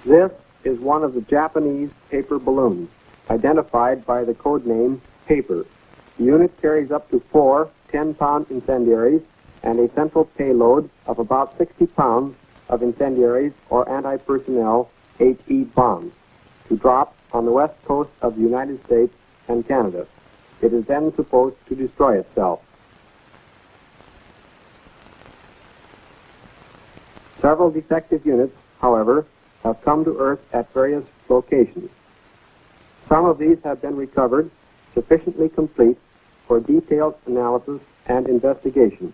This is one of the Japanese paper balloons, identified by the code name Paper. The unit carries up to 4 10-pound incendiaries and a central payload of about 60 pounds of incendiaries or anti-personnel HE bombs to drop on the west coast of the United States and Canada. It is then supposed to destroy itself. Several defective units, however, have come to Earth at various locations. Some of these have been recovered, sufficiently complete for detailed analysis and investigation.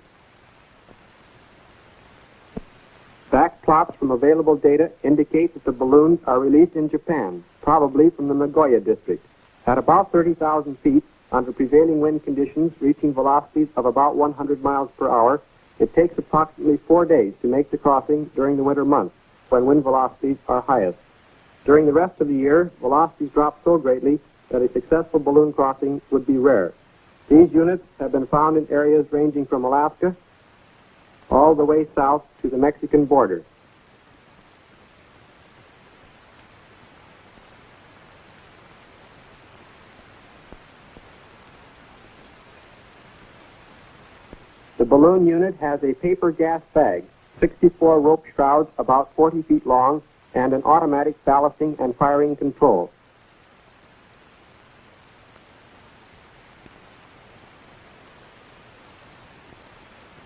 Back plots from available data indicate that the balloons are released in Japan, probably from the Nagoya district, at about 30,000 feet under prevailing wind conditions reaching velocities of about 100 miles per hour. It takes approximately 4 days to make the crossing during the winter months, when wind velocities are highest. During the rest of the year, velocities drop so greatly that a successful balloon crossing would be rare. These units have been found in areas ranging from Alaska all the way south to the Mexican border. The balloon unit has a paper gas bag, 64 rope shrouds about 40 feet long, and an automatic ballasting and firing control.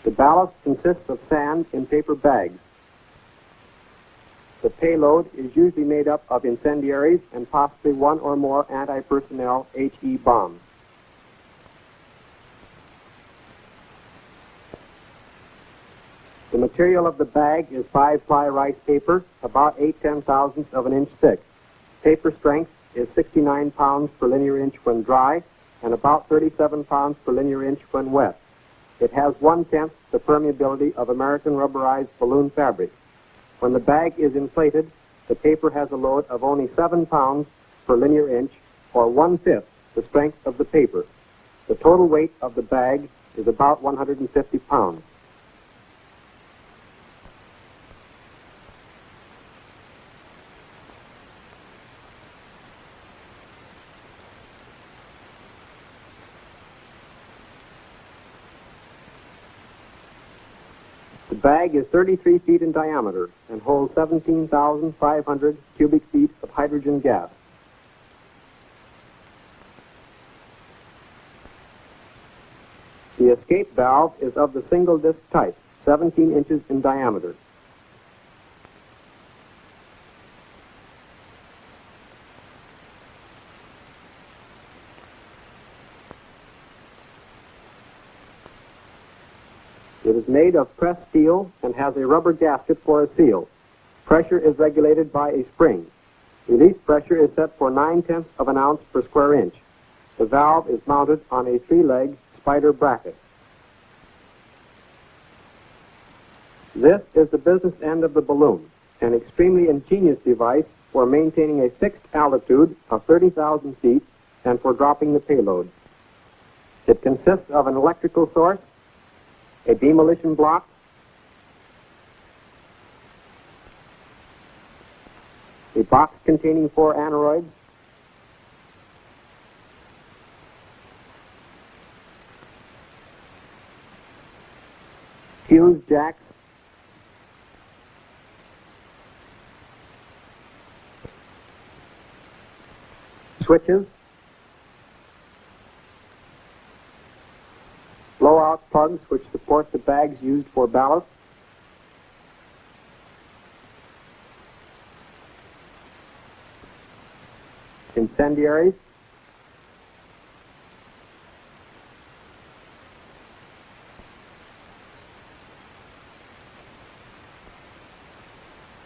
The ballast consists of sand in paper bags. The payload is usually made up of incendiaries and possibly one or more anti-personnel HE bombs. The material of the bag is 5-ply rice paper, about 8/10,000ths of an inch thick. Paper strength is 69 pounds per linear inch when dry and about 37 pounds per linear inch when wet. It has 1/10 the permeability of American rubberized balloon fabric. When the bag is inflated, the paper has a load of only 7 pounds per linear inch, or 1/5 the strength of the paper. The total weight of the bag is about 150 pounds. The bag is 33 feet in diameter and holds 17,500 cubic feet of hydrogen gas. The escape valve is of the single disc type, 17 inches in diameter. It is made of pressed steel and has a rubber gasket for a seal. Pressure is regulated by a spring. Release pressure is set for 9/10 of an ounce per square inch. The valve is mounted on a 3-leg spider bracket. This is the business end of the balloon, an extremely ingenious device for maintaining a fixed altitude of 30,000 feet and for dropping the payload. It consists of an electrical source, a demolition block, a box containing 4 aneroids, fuse jacks, switches, blowout plugs which support the bags used for ballast, incendiaries,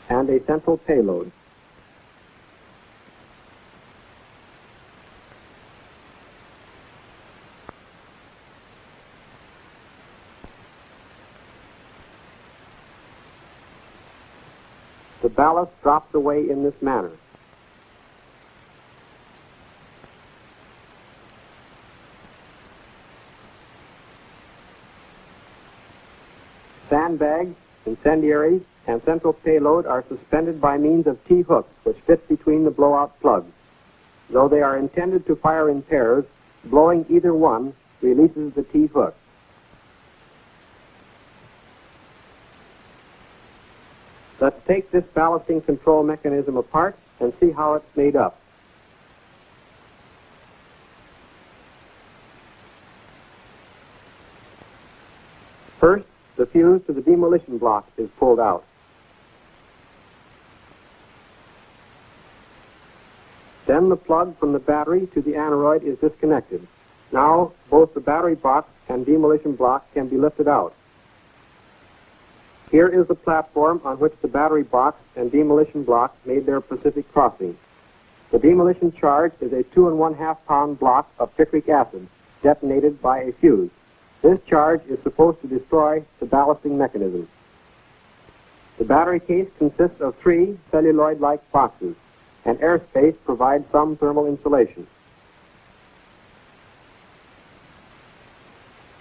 and a central payload. The ballast drops away in this manner. Sandbags incendiaries, and central payload are suspended by means of T-hooks which fit between the blowout plugs. Though they are intended to fire in pairs, blowing either one releases the T-hook. Let's take this ballasting control mechanism apart and see how it's made up. First, the fuse to the demolition block is pulled out. Then the plug from the battery to the aneroid is disconnected. Now, both the battery box and demolition block can be lifted out. Here is the platform on which the battery box and demolition block made their Pacific crossing. The demolition charge is a 2 1/2 pound block of picric acid detonated by a fuse. This charge is supposed to destroy the ballasting mechanism. The battery case consists of 3 celluloid-like boxes, and airspace provides some thermal insulation.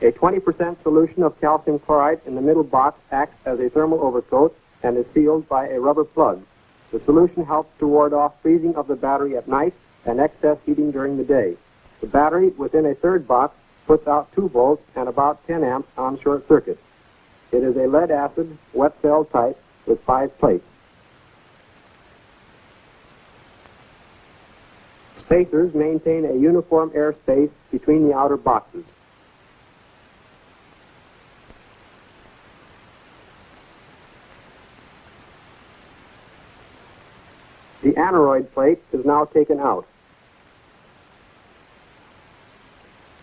A 20% solution of calcium chloride in the middle box acts as a thermal overcoat and is sealed by a rubber plug. The solution helps to ward off freezing of the battery at night and excess heating during the day. The battery within a third box puts out 2 volts and about 10 amps on short circuit. It is a lead-acid wet cell type with 5 plates. Spacers maintain a uniform airspace between the outer boxes. The aneroid plate is now taken out.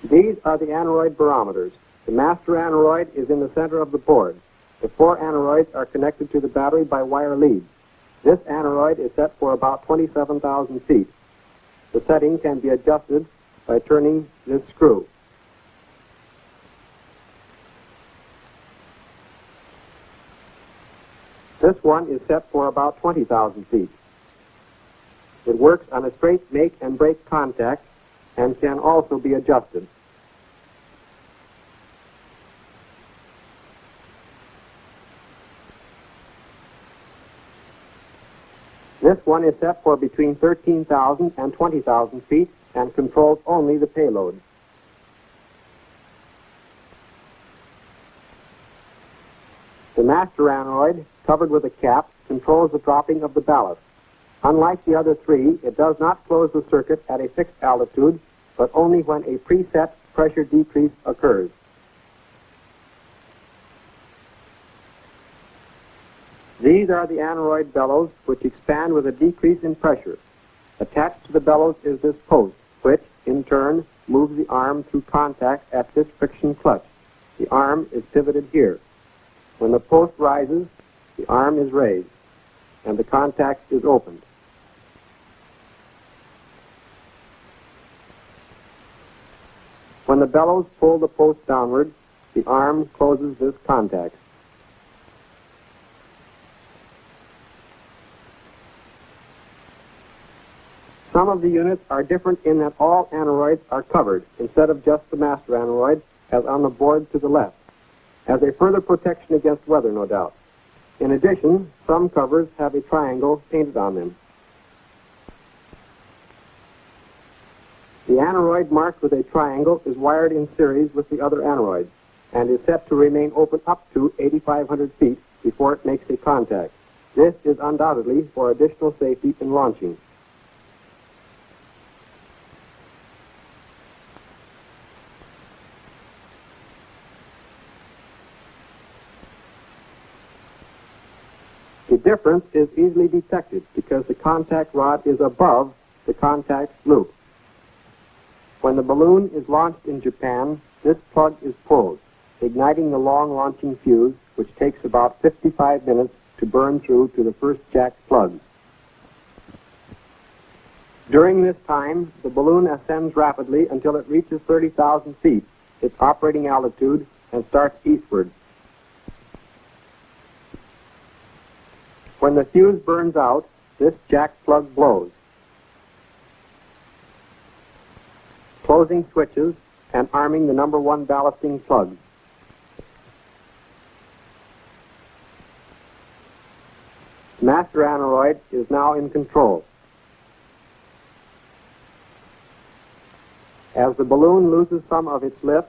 These are the aneroid barometers. The master aneroid is in the center of the board. The 4 aneroids are connected to the battery by wire leads. This aneroid is set for about 27,000 feet. The setting can be adjusted by turning this screw. This one is set for about 20,000 feet. It works on a straight make and break contact and can also be adjusted. This one is set for between 13,000 and 20,000 feet and controls only the payload. The master aneroid, covered with a cap, controls the dropping of the ballast. Unlike the other 3, it does not close the circuit at a fixed altitude, but only when a preset pressure decrease occurs. These are the aneroid bellows, which expand with a decrease in pressure. Attached to the bellows is this post, which, in turn, moves the arm through contact at this friction clutch. The arm is pivoted here. When the post rises, the arm is raised, and the contact is opened. When the bellows pull the post downward, the arm closes this contact. Some of the units are different in that all aneroids are covered instead of just the master aneroid, as on the board to the left, as a further protection against weather, no doubt. In addition, some covers have a triangle painted on them. The aneroid marked with a triangle is wired in series with the other aneroids and is set to remain open up to 8,500 feet before it makes a contact. This is undoubtedly for additional safety in launching. The difference is easily detected because the contact rod is above the contact loop. When the balloon is launched in Japan, this plug is pulled, igniting the long launching fuse, which takes about 55 minutes to burn through to the first jack plugs. During this time, the balloon ascends rapidly until it reaches 30,000 feet, its operating altitude, and starts eastward. When the fuse burns out, this jack plug blows, closing switches and arming the number 1 ballasting plug. Master Aneroid is now in control. As the balloon loses some of its lift,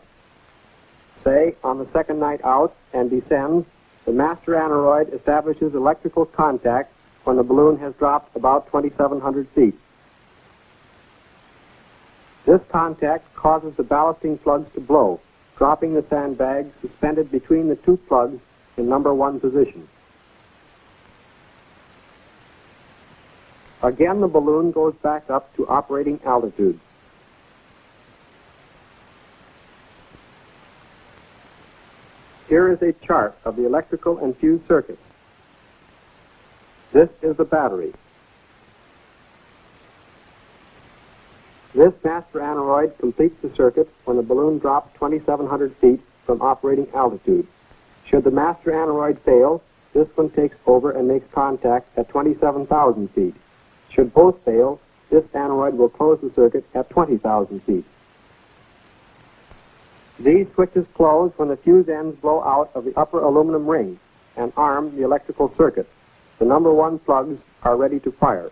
say on the second night out, and descends, the master aneroid establishes electrical contact when the balloon has dropped about 2,700 feet. This contact causes the ballasting plugs to blow, dropping the sandbags suspended between the two plugs in number 1 position. Again, the balloon goes back up to operating altitude. Here is a chart of the electrical and fuse circuits. This is the battery. This master aneroid completes the circuit when the balloon drops 2,700 feet from operating altitude. Should the master aneroid fail, this one takes over and makes contact at 27,000 feet. Should both fail, this aneroid will close the circuit at 20,000 feet. These switches close when the fuse ends blow out of the upper aluminum ring and arm the electrical circuit. The number 1 plugs are ready to fire.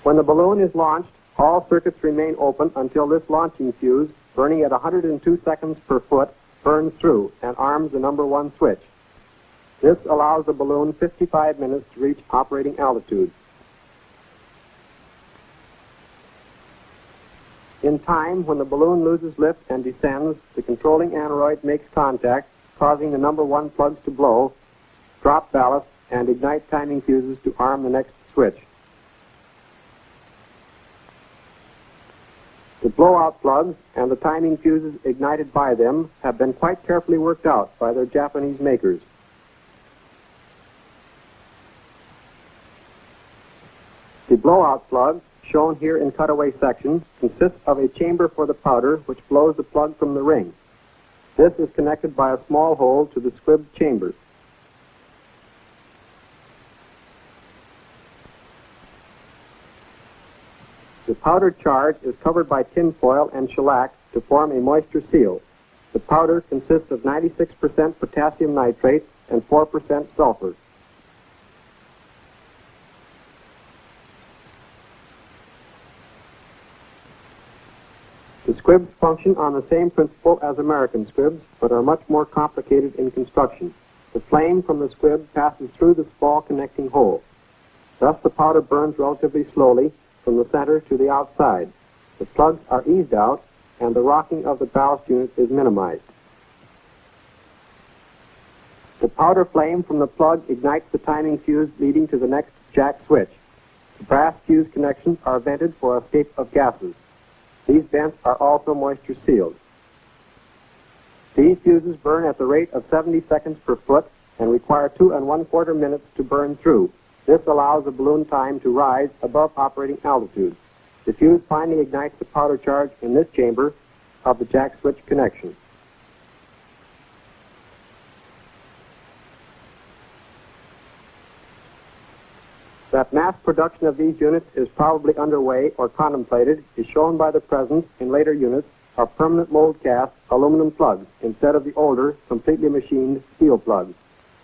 When the balloon is launched, all circuits remain open until this launching fuse, burning at 102 seconds per foot, burns through and arms the number 1 switch. This allows the balloon 55 minutes to reach operating altitude. In time, when the balloon loses lift and descends, the controlling aneroid makes contact, causing the number 1 plugs to blow, drop ballast, and ignite timing fuses to arm the next switch. The blowout plugs and the timing fuses ignited by them have been quite carefully worked out by their Japanese makers. The blowout plug, shown here in cutaway sections, consists of a chamber for the powder which blows the plug from the ring. This is connected by a small hole to the squib chamber. The powder charge is covered by tin foil and shellac to form a moisture seal. The powder consists of 96% potassium nitrate and 4% sulfur. The squibs function on the same principle as American squibs, but are much more complicated in construction. The flame from the squib passes through the small connecting hole. Thus, the powder burns relatively slowly from the center to the outside. The plugs are eased out, and the rocking of the ballast unit is minimized. The powder flame from the plug ignites the timing fuse leading to the next jack switch. The brass fuse connections are vented for escape of gases. These vents are also moisture sealed. These fuses burn at the rate of 70 seconds per foot and require 2 1/4 minutes to burn through. This allows the balloon time to rise above operating altitude. The fuse finally ignites the powder charge in this chamber of the jack switch connection. That mass production of these units is probably underway or contemplated is shown by the presence in later units of permanent mold cast aluminum plugs instead of the older, completely machined steel plugs.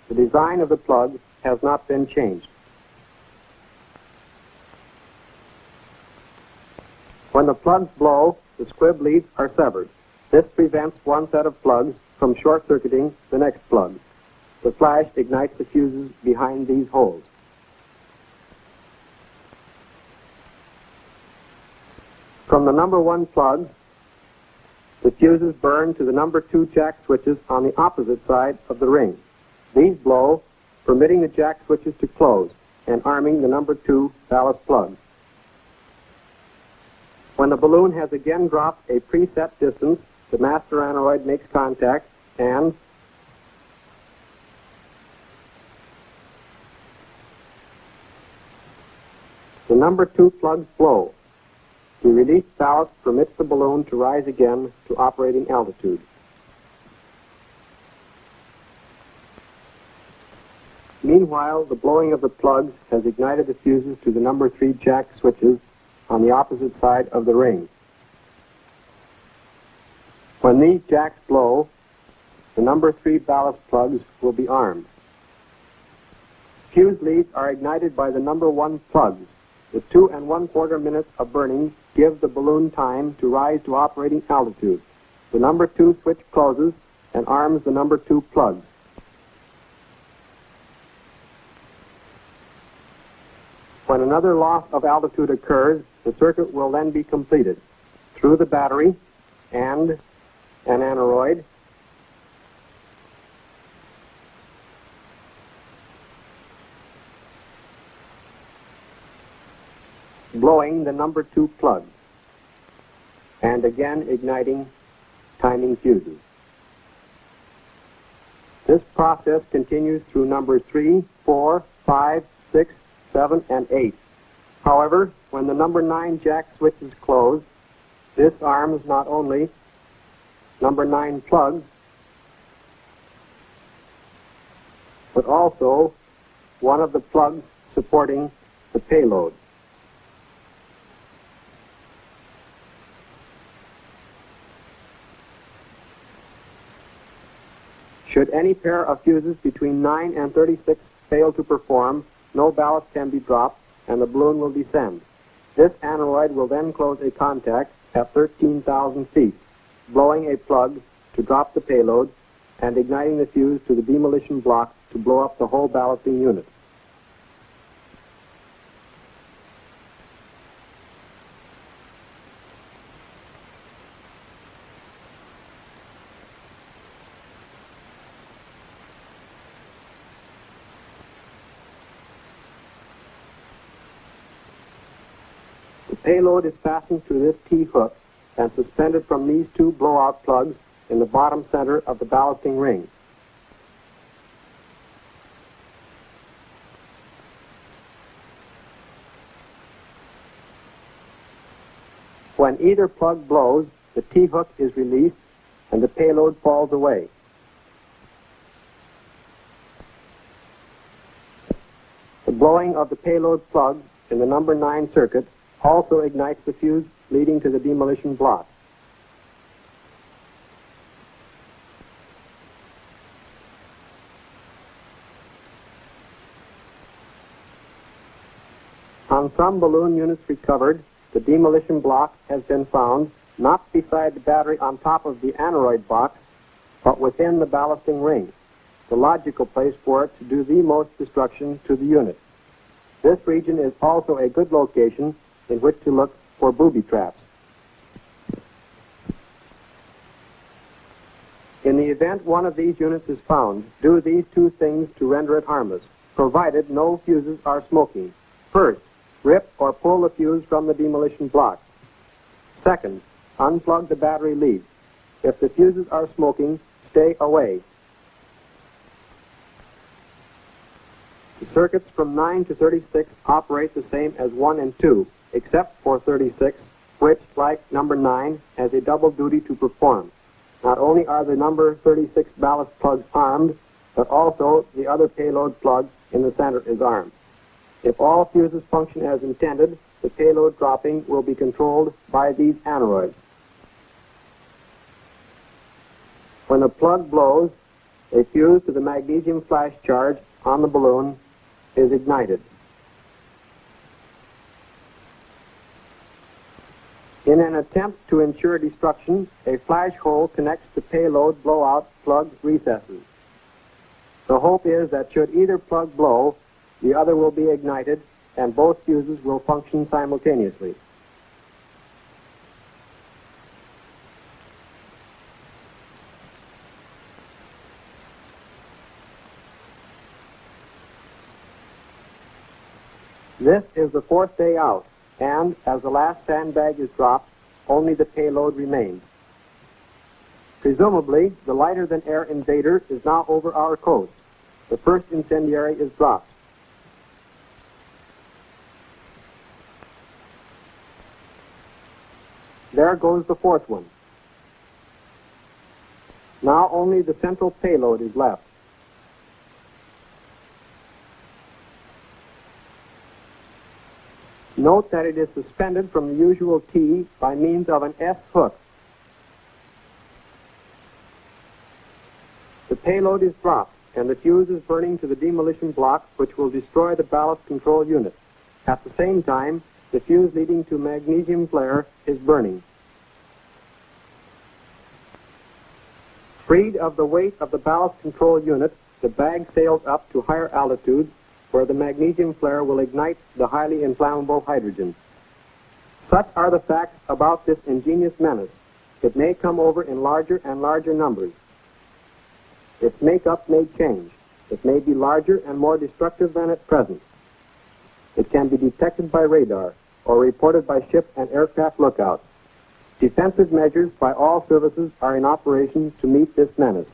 The design of the plug has not been changed. When the plugs blow, the squib leads are severed. This prevents one set of plugs from short-circuiting the next plug. The flash ignites the fuses behind these holes. From the number 1 plug, the fuses burn to the number 2 jack switches on the opposite side of the ring. These blow, permitting the jack switches to close and arming the number 2 ballast plug. When the balloon has again dropped a preset distance, the master aneroid makes contact and the number 2 plugs blow. The released ballast permits the balloon to rise again to operating altitude. Meanwhile, the blowing of the plugs has ignited the fuses to the number 3 jack switches on the opposite side of the ring. When these jacks blow, the number 3 ballast plugs will be armed. Fuse leads are ignited by the number 1 plugs. The 2 1/4 minutes of burning give the balloon time to rise to operating altitude. The number 2 switch closes and arms the number 2 plugs. When another loss of altitude occurs, the circuit will then be completed through the battery and an aneroid, blowing the number 2 plug, and again igniting timing fuses. This process continues through numbers 3, 4, 5, 6, 7, and 8. However, when the number 9 jack switch is closed, this arms not only number 9 plugs, but also one of the plugs supporting the payload. Should any pair of fuses between 9 and 36 fail to perform, no ballast can be dropped and the balloon will descend. This aneroid will then close a contact at 13,000 feet, blowing a plug to drop the payload and igniting the fuse to the demolition block to blow up the whole ballasting unit. The payload is fastened to this T-hook and suspended from these 2 blowout plugs in the bottom center of the ballasting ring. When either plug blows, the T-hook is released and the payload falls away. The blowing of the payload plug in the number 9 circuit also ignites the fuse leading to the demolition block. On some balloon units recovered, the demolition block has been found not beside the battery on top of the aneroid box, but within the ballasting ring, the logical place for it to do the most destruction to the unit. This region is also a good location in which to look for booby traps. In the event one of these units is found, do these 2 things to render it harmless, provided no fuses are smoking. First, rip or pull the fuse from the demolition block. Second, unplug the battery lead. If the fuses are smoking, stay away. The circuits from 9 to 36 operate the same as 1 and 2, except for 36, which, like number 9, has a double duty to perform. Not only are the number 36 ballast plugs armed, but also the other payload plug in the center is armed. If all fuses function as intended, the payload dropping will be controlled by these aneroids. When the plug blows, a fuse to the magnesium flash charge on the balloon is ignited. In an attempt to ensure destruction, a flash hole connects the payload blowout plug recesses. The hope is that should either plug blow, the other will be ignited and both fuses will function simultaneously. This is the 4th day out, and as the last sandbag is dropped, only the payload remains. Presumably, the lighter-than-air invader is now over our coast. The first incendiary is dropped. There goes the 4th one. Now only the central payload is left. Note that it is suspended from the usual T by means of an S hook. payload is dropped, and the fuse is burning to the demolition block, which will destroy the ballast control unit. At the same time, the fuse leading to magnesium flare is burning. Freed of the weight of the ballast control unit, the bag sails up to higher altitudes, where the magnesium flare will ignite the highly inflammable hydrogen. Such are the facts about this ingenious menace. It may come over in larger and larger numbers. Its makeup may change. It may be larger and more destructive than at present. It can be detected by radar or reported by ship and aircraft lookouts. Defensive measures by all services are in operation to meet this menace.